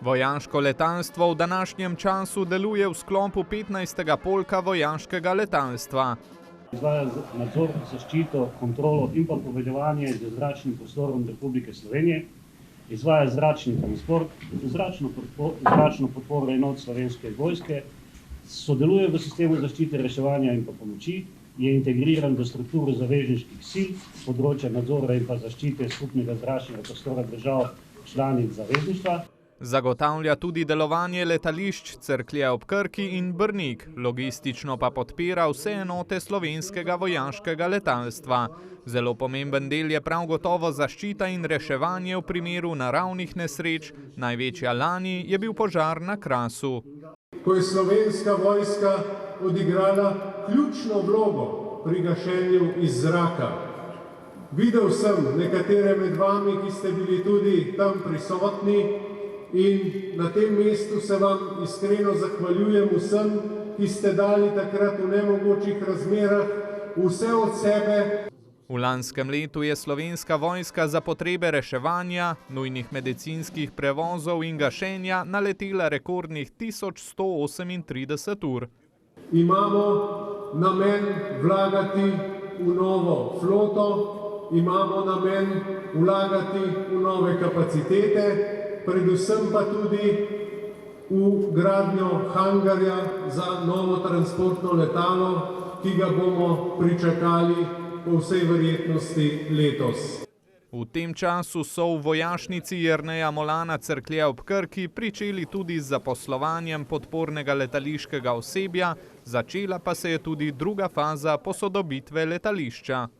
Vojaško letalstvo v današnjem času deluje v sklopu 15. polka vojaškega letalstva. Izvaja nadzor, zaščito, kontrolo in pa povezovanje z zračnim prostorom Republike Slovenije, izvaja zračni transport, zračno podporo enot Slovenske vojske, sodeluje v sistemu zaščite, reševanja in pa pomoči, je integriran v strukturo zavezniških sil, področja nadzora in pa zaščite skupnega zračnega prostora držav članic zavezništva. Zagotavlja tudi delovanje letališč Cerklje ob Krki in Brnik, logistično pa podpira vse enote slovenskega vojaškega letalstva. Zelo pomemben del je prav gotovo zaščita in reševanje v primeru naravnih nesreč, največja lani je bil požar na Krasu. Ko je slovenska vojska odigrala ključno vlogo pri gašenju iz zraka. Videl sem nekatere med vami, ki ste bili tudi tam prisotni, in na tem mestu se vam iskreno zahvaljujem vsem, ki ste dali takrat v nemogočih razmerah vse od sebe. V lanskem letu je slovenska vojska za potrebe reševanja, nujnih medicinskih prevozov in gašenja naletela rekordnih 1138 ur. Imamo namen vlagati v novo floto, imamo namen vlagati v nove kapacitete, predvsem pa tudi v gradnjo hangarja za novo transportno letalo, ki ga bomo pričakali po vsej verjetnosti letos. V tem času so v vojašnici Jerneja Molana Cerklje ob Krki pričeli tudi z zaposlovanjem podpornega letališkega osebja, začela pa se je tudi druga faza posodobitve letališča.